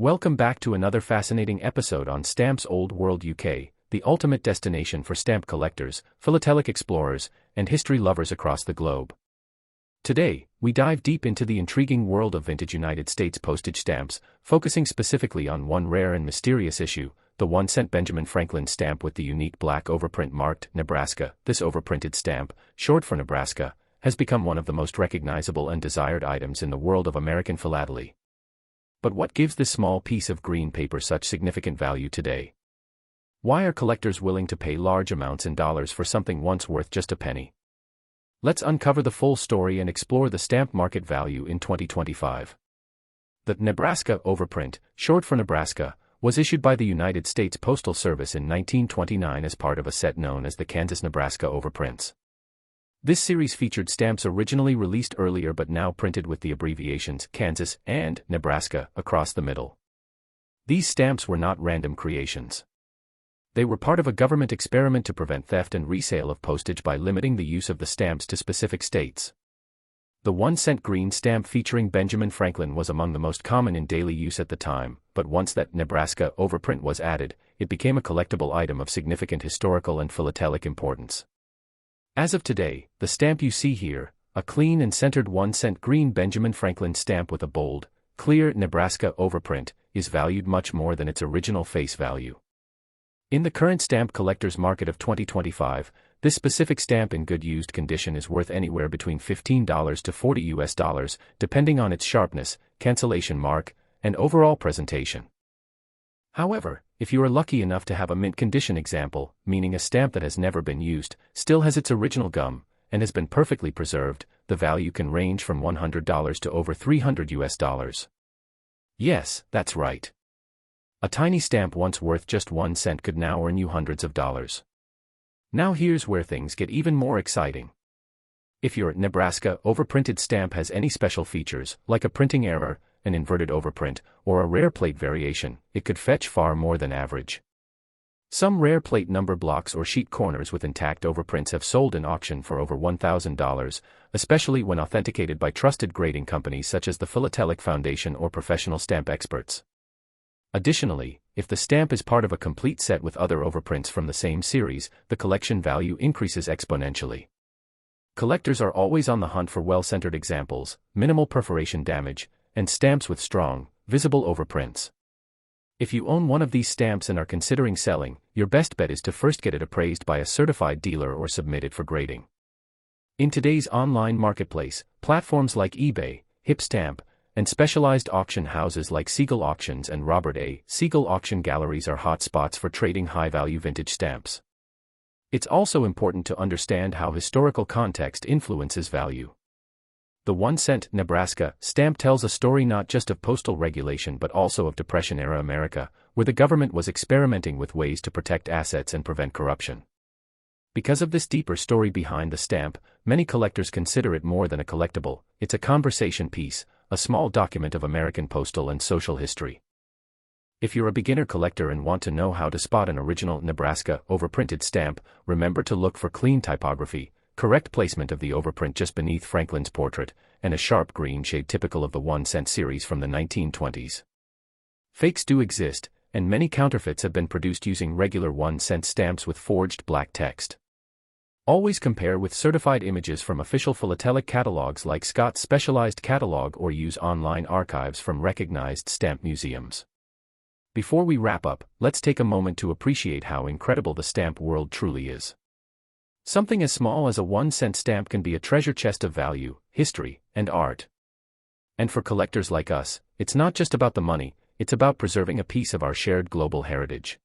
Welcome back to another fascinating episode on Stamps Old World UK, the ultimate destination for stamp collectors, philatelic explorers, and history lovers across the globe. Today, we dive deep into the intriguing world of vintage United States postage stamps, focusing specifically on one rare and mysterious issue, the 1-cent Benjamin Franklin stamp with the unique black overprint marked Nebraska. This overprinted stamp, short for Nebraska, has become one of the most recognizable and desired items in the world of American philately. But what gives this small piece of green paper such significant value today? Why are collectors willing to pay large amounts in dollars for something once worth just a penny? Let's uncover the full story and explore the stamp market value in 2025. The Nebraska overprint, short for Nebraska, was issued by the United States Postal Service in 1929 as part of a set known as the Kansas-Nebraska overprints. This series featured stamps originally released earlier but now printed with the abbreviations Kansas and Nebraska across the middle. These stamps were not random creations. They were part of a government experiment to prevent theft and resale of postage by limiting the use of the stamps to specific states. The 1-cent green stamp featuring Benjamin Franklin was among the most common in daily use at the time, but once that Nebraska overprint was added, it became a collectible item of significant historical and philatelic importance. As of today, the stamp you see here, a clean and centered 1-cent green Benjamin Franklin stamp with a bold, clear Nebraska overprint, is valued much more than its original face value. In the current stamp collector's market of 2025, this specific stamp in good used condition is worth anywhere between $15 to $40 depending on its sharpness, cancellation mark, and overall presentation. However, if you are lucky enough to have a mint condition example, meaning a stamp that has never been used, still has its original gum, and has been perfectly preserved, the value can range from $100 to over $300. Yes, that's right. A tiny stamp once worth just 1 cent could now earn you hundreds of dollars. Now here's where things get even more exciting. If your Nebraska overprinted stamp has any special features, like a printing error, an inverted overprint, or a rare plate variation, it could fetch far more than average. Some rare plate number blocks or sheet corners with intact overprints have sold in auction for over $1,000, especially when authenticated by trusted grading companies such as the Philatelic Foundation or professional stamp experts. Additionally, if the stamp is part of a complete set with other overprints from the same series, the collection value increases exponentially. Collectors are always on the hunt for well-centered examples, minimal perforation damage, and stamps with strong, visible overprints. If you own one of these stamps and are considering selling, your best bet is to first get it appraised by a certified dealer or submit it for grading. In today's online marketplace, platforms like eBay, HipStamp, and specialized auction houses like Siegel Auctions and Robert A. Siegel auction galleries are hot spots for trading high-value vintage stamps. It's also important to understand how historical context influences value. The 1-cent Nebraska stamp tells a story not just of postal regulation but also of Depression-era America, where the government was experimenting with ways to protect assets and prevent corruption. Because of this deeper story behind the stamp, many collectors consider it more than a collectible. It's a conversation piece, a small document of American postal and social history. If you're a beginner collector and want to know how to spot an original Nebraska overprinted stamp, remember to look for clean typography, correct placement of the overprint just beneath Franklin's portrait, and a sharp green shade typical of the 1-cent series from the 1920s. Fakes do exist, and many counterfeits have been produced using regular 1-cent stamps with forged black text. Always compare with certified images from official philatelic catalogs like Scott's Specialized Catalog or use online archives from recognized stamp museums. Before we wrap up, let's take a moment to appreciate how incredible the stamp world truly is. Something as small as a 1-cent stamp can be a treasure chest of value, history, and art. And for collectors like us, it's not just about the money, it's about preserving a piece of our shared global heritage.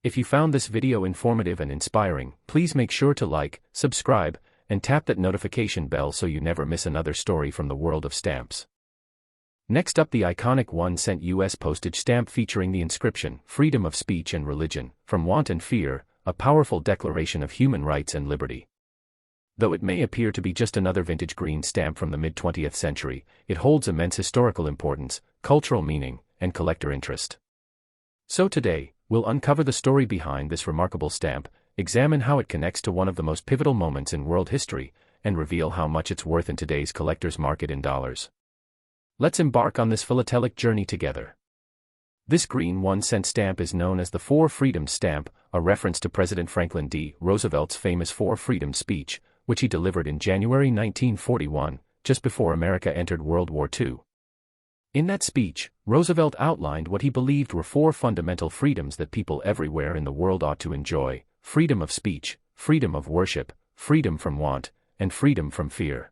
If you found this video informative and inspiring, please make sure to like, subscribe, and tap that notification bell so you never miss another story from the world of stamps. Next up, the iconic 1-cent U.S. postage stamp featuring the inscription, "Freedom of Speech and Religion, from Want and Fear," a powerful declaration of human rights and liberty. Though it may appear to be just another vintage green stamp from the mid-20th century, it holds immense historical importance, cultural meaning, and collector interest. So today, we'll uncover the story behind this remarkable stamp, examine how it connects to one of the most pivotal moments in world history, and reveal how much it's worth in today's collector's market in dollars. Let's embark on this philatelic journey together. This green 1-cent stamp is known as the Four Freedoms stamp, a reference to President Franklin D. Roosevelt's famous Four Freedoms speech, which he delivered in January 1941, just before America entered World War II. In that speech, Roosevelt outlined what he believed were four fundamental freedoms that people everywhere in the world ought to enjoy: freedom of speech, freedom of worship, freedom from want, and freedom from fear.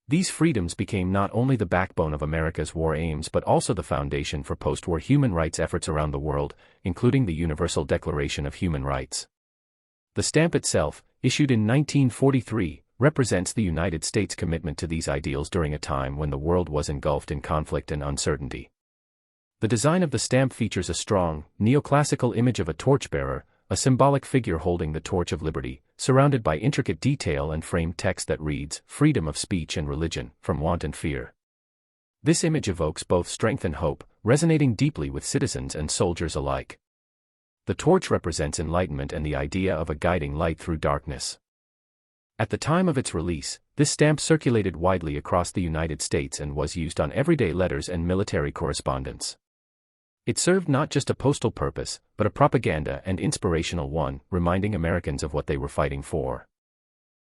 These freedoms became not only the backbone of America's war aims but also the foundation for post-war human rights efforts around the world, including the Universal Declaration of Human Rights. The stamp itself, issued in 1943, represents the United States' commitment to these ideals during a time when the world was engulfed in conflict and uncertainty. The design of the stamp features a strong, neoclassical image of a torchbearer, a symbolic figure holding the torch of liberty, surrounded by intricate detail and framed text that reads, "Freedom of speech and religion, from want and fear." This image evokes both strength and hope, resonating deeply with citizens and soldiers alike. The torch represents enlightenment and the idea of a guiding light through darkness. At the time of its release, this stamp circulated widely across the United States and was used on everyday letters and military correspondence. It served not just a postal purpose, but a propaganda and inspirational one, reminding Americans of what they were fighting for.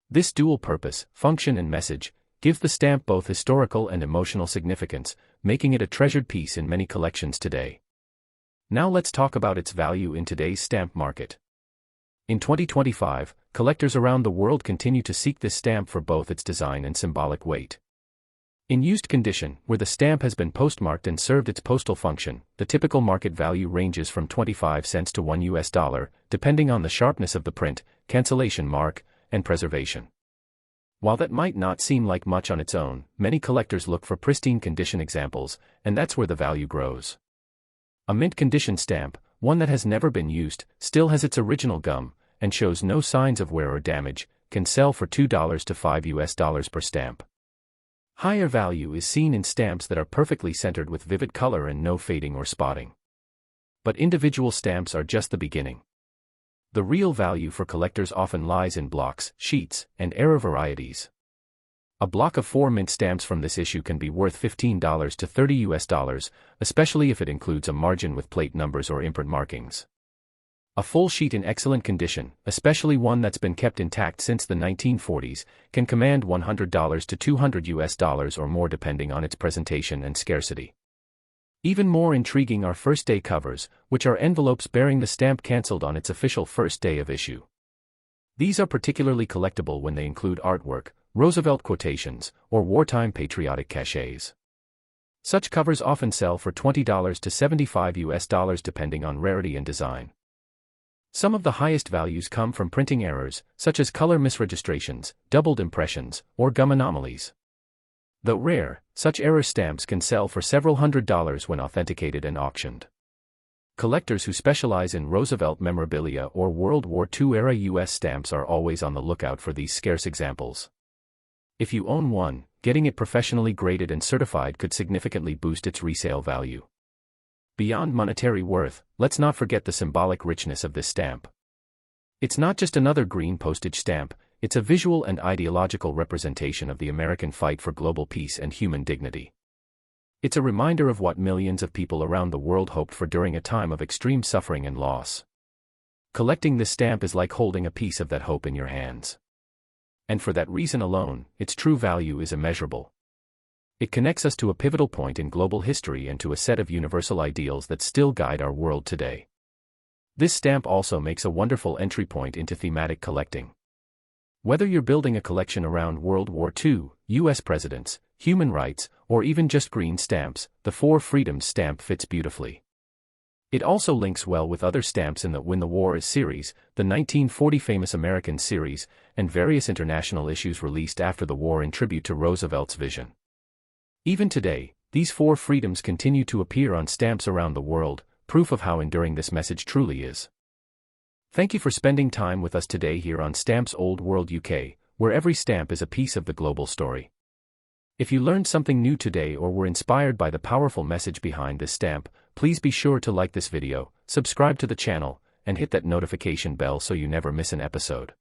This dual purpose, function and message, gives the stamp both historical and emotional significance, making it a treasured piece in many collections today. Now let's talk about its value in today's stamp market. In 2025, collectors around the world continue to seek this stamp for both its design and symbolic weight. In used condition, where the stamp has been postmarked and served its postal function, the typical market value ranges from 25 cents to $1, depending on the sharpness of the print, cancellation mark, and preservation. While that might not seem like much on its own, many collectors look for pristine condition examples, and that's where the value grows. A mint condition stamp, one that has never been used, still has its original gum, and shows no signs of wear or damage, can sell for $2 to $5 per stamp. Higher value is seen in stamps that are perfectly centered with vivid color and no fading or spotting. But individual stamps are just the beginning. The real value for collectors often lies in blocks, sheets, and era varieties. A block of 4 mint stamps from this issue can be worth $15 to $30, especially if it includes a margin with plate numbers or imprint markings. A full sheet in excellent condition, especially one that's been kept intact since the 1940s, can command $100 to $200 or more depending on its presentation and scarcity. Even more intriguing are first-day covers, which are envelopes bearing the stamp canceled on its official first day of issue. These are particularly collectible when they include artwork, Roosevelt quotations, or wartime patriotic cachets. Such covers often sell for $20 to $75 depending on rarity and design. Some of the highest values come from printing errors, such as color misregistrations, doubled impressions, or gum anomalies. Though rare, such error stamps can sell for several $100s when authenticated and auctioned. Collectors who specialize in Roosevelt memorabilia or World War II-era U.S. stamps are always on the lookout for these scarce examples. If you own one, getting it professionally graded and certified could significantly boost its resale value. Beyond monetary worth, let's not forget the symbolic richness of this stamp. It's not just another green postage stamp, it's a visual and ideological representation of the American fight for global peace and human dignity. It's a reminder of what millions of people around the world hoped for during a time of extreme suffering and loss. Collecting this stamp is like holding a piece of that hope in your hands. And for that reason alone, its true value is immeasurable. It connects us to a pivotal point in global history and to a set of universal ideals that still guide our world today. This stamp also makes a wonderful entry point into thematic collecting. Whether you're building a collection around World War II, U.S. presidents, human rights, or even just green stamps, the Four Freedoms stamp fits beautifully. It also links well with other stamps in the When the War Is series, the 1940 Famous Americans series, and various international issues released after the war in tribute to Roosevelt's vision. Even today, these four freedoms continue to appear on stamps around the world, proof of how enduring this message truly is. Thank you for spending time with us today here on Stamps Old World UK, where every stamp is a piece of the global story. If you learned something new today or were inspired by the powerful message behind this stamp, please be sure to like this video, subscribe to the channel, and hit that notification bell so you never miss an episode.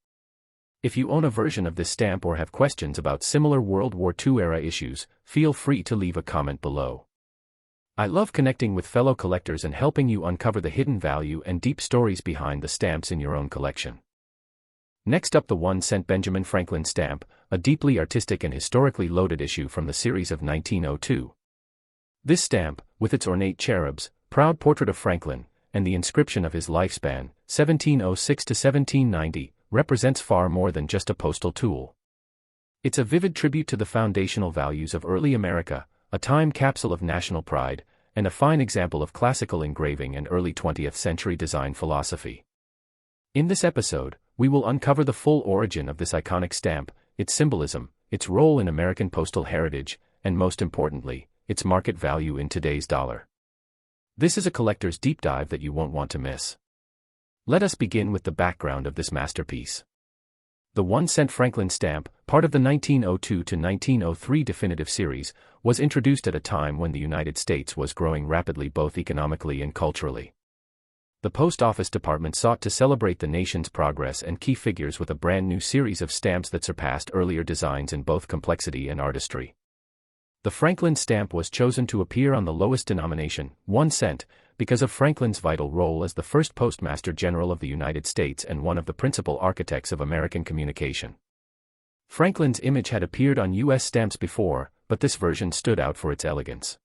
If you own a version of this stamp or have questions about similar World War II era issues, feel free to leave a comment below. I love connecting with fellow collectors and helping you uncover the hidden value and deep stories behind the stamps in your own collection. Next up, the 1-cent Benjamin Franklin stamp, a deeply artistic and historically loaded issue from the series of 1902. This stamp, with its ornate cherubs, proud portrait of Franklin, and the inscription of his lifespan, 1706 to 1790, represents far more than just a postal tool. It's a vivid tribute to the foundational values of early America, a time capsule of national pride, and a fine example of classical engraving and early 20th century design philosophy. In this episode, we will uncover the full origin of this iconic stamp, its symbolism, its role in American postal heritage, and most importantly, its market value in today's dollar. This is a collector's deep dive that you won't want to miss. Let us begin with the background of this masterpiece. The 1-cent Franklin stamp, part of the 1902 to 1903 definitive series, was introduced at a time when the United States was growing rapidly both economically and culturally. The Post Office Department sought to celebrate the nation's progress and key figures with a brand new series of stamps that surpassed earlier designs in both complexity and artistry. The Franklin stamp was chosen to appear on the lowest denomination, 1 cent, because of Franklin's vital role as the first Postmaster General of the United States and one of the principal architects of American communication. Franklin's image had appeared on U.S. stamps before, but this version stood out for its elegance.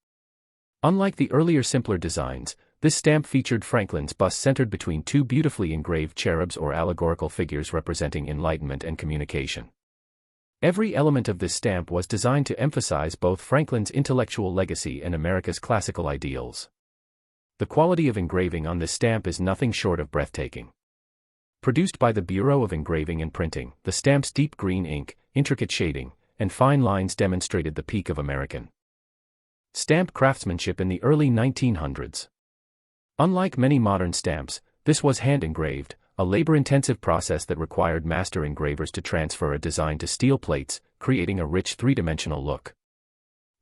Unlike the earlier simpler designs, this stamp featured Franklin's bust centered between two beautifully engraved cherubs or allegorical figures representing enlightenment and communication. Every element of this stamp was designed to emphasize both Franklin's intellectual legacy and America's classical ideals. The quality of engraving on this stamp is nothing short of breathtaking. Produced by the Bureau of Engraving and Printing, the stamp's deep green ink, intricate shading, and fine lines demonstrated the peak of American stamp craftsmanship in the early 1900s. Unlike many modern stamps, this was hand-engraved, a labor-intensive process that required master engravers to transfer a design to steel plates, creating a rich three-dimensional look.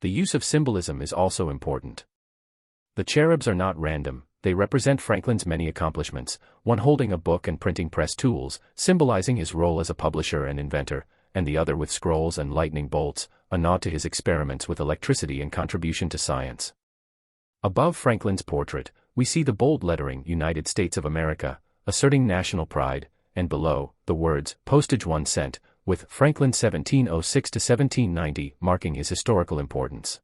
The use of symbolism is also important. The cherubs are not random, they represent Franklin's many accomplishments, one holding a book and printing press tools, symbolizing his role as a publisher and inventor, and the other with scrolls and lightning bolts, a nod to his experiments with electricity and contribution to science. Above Franklin's portrait, we see the bold lettering United States of America, asserting national pride, and below, the words, Postage 1 cent, with Franklin 1706 to 1790 marking his historical importance.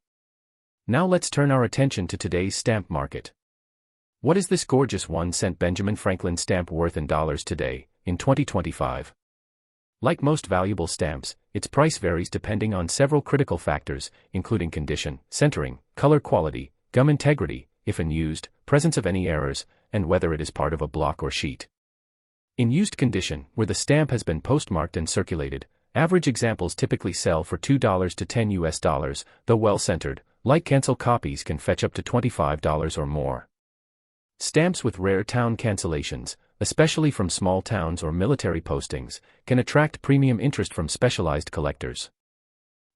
Now let's turn our attention to today's stamp market. What is this gorgeous 1-cent Benjamin Franklin stamp worth in dollars today, in 2025? Like most valuable stamps, its price varies depending on several critical factors, including condition, centering, color quality, gum integrity, if unused, presence of any errors, and whether it is part of a block or sheet. In used condition, where the stamp has been postmarked and circulated, average examples typically sell for $2 to $10, though well-centered, like-cancel copies can fetch up to $25 or more. Stamps with rare town cancellations, especially from small towns or military postings, can attract premium interest from specialized collectors.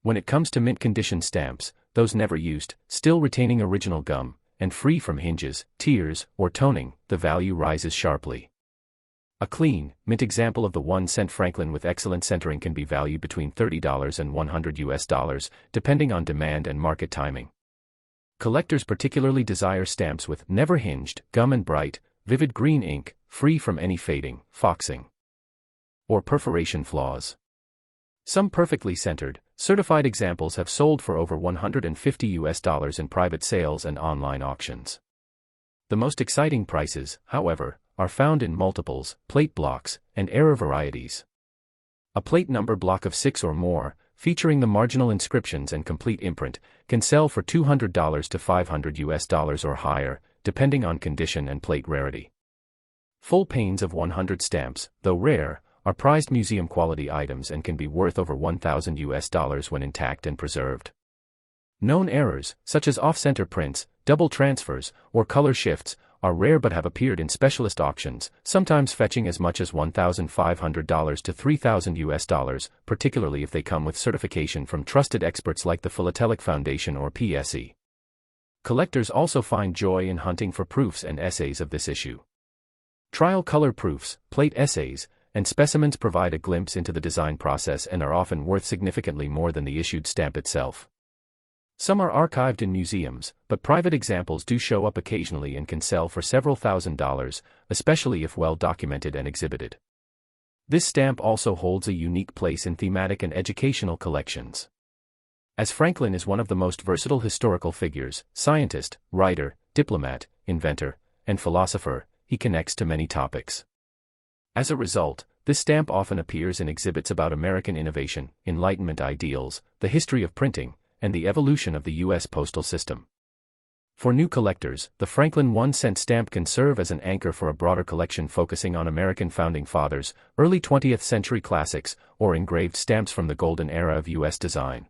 When it comes to mint-condition stamps, those never used, still retaining original gum, and free from hinges, tears, or toning, the value rises sharply. A clean, mint example of the 1-cent Franklin with excellent centering can be valued between $30 and $100, depending on demand and market timing. Collectors particularly desire stamps with never hinged, gum and bright, vivid green ink, free from any fading, foxing, or perforation flaws. Some perfectly centered, certified examples have sold for over $150 in private sales and online auctions. The most exciting prices, however, are found in multiples, plate blocks, and error varieties. A plate number block of 6 or more, featuring the marginal inscriptions and complete imprint, can sell for $200 to $500 or higher, depending on condition and plate rarity. Full panes of 100 stamps, though rare, are prized museum-quality items and can be worth over $1,000 when intact and preserved. Known errors, such as off-center prints, double transfers, or color shifts, are rare but have appeared in specialist auctions, sometimes fetching as much as $1,500 to $3,000, particularly if they come with certification from trusted experts like the Philatelic Foundation or PSE. Collectors also find joy in hunting for proofs and essays of this issue. Trial color proofs, plate essays, and specimens provide a glimpse into the design process and are often worth significantly more than the issued stamp itself. Some are archived in museums, but private examples do show up occasionally and can sell for several $1,000s, especially if well documented and exhibited. This stamp also holds a unique place in thematic and educational collections. As Franklin is one of the most versatile historical figures, scientist, writer, diplomat, inventor, and philosopher, he connects to many topics. As a result, this stamp often appears in exhibits about American innovation, Enlightenment ideals, the history of printing, and the evolution of the U.S. postal system. For new collectors, the Franklin 1-cent stamp can serve as an anchor for a broader collection focusing on American founding fathers, early 20th century classics, or engraved stamps from the golden era of U.S. design.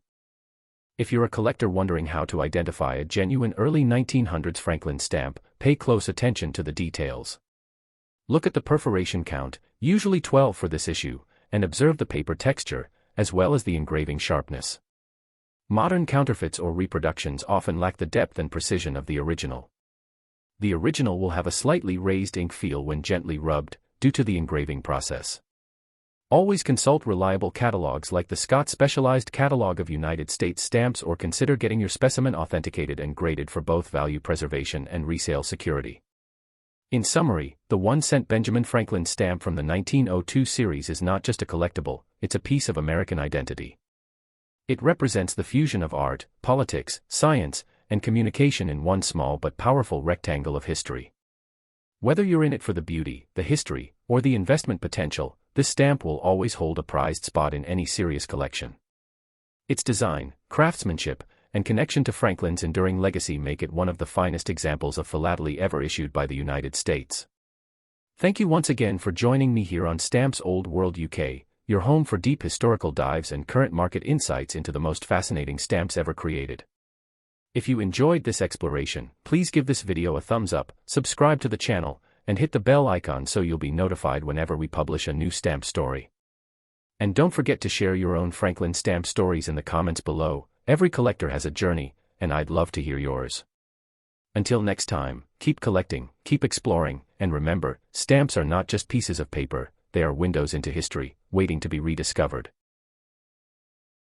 If you're a collector wondering how to identify a genuine early 1900s Franklin stamp, pay close attention to the details. Look at the perforation count, usually 12 for this issue, and observe the paper texture, as well as the engraving sharpness. Modern counterfeits or reproductions often lack the depth and precision of the original. The original will have a slightly raised ink feel when gently rubbed, due to the engraving process. Always consult reliable catalogs like the Scott Specialized Catalog of United States Stamps, or consider getting your specimen authenticated and graded for both value preservation and resale security. In summary, the 1-cent Benjamin Franklin stamp from the 1902 series is not just a collectible, it's a piece of American identity. It represents the fusion of art, politics, science, and communication in one small but powerful rectangle of history. Whether you're in it for the beauty, the history, or the investment potential, this stamp will always hold a prized spot in any serious collection. Its design, craftsmanship, and connection to Franklin's enduring legacy make it one of the finest examples of philately ever issued by the United States. Thank you once again for joining me here on Stamps Old World UK, your home for deep historical dives and current market insights into the most fascinating stamps ever created. If you enjoyed this exploration, please give this video a thumbs up, subscribe to the channel, and hit the bell icon so you'll be notified whenever we publish a new stamp story. And don't forget to share your own Franklin stamp stories in the comments below. Every collector has a journey, and I'd love to hear yours. Until next time, keep collecting, keep exploring, and remember, stamps are not just pieces of paper, they are windows into history, waiting to be rediscovered.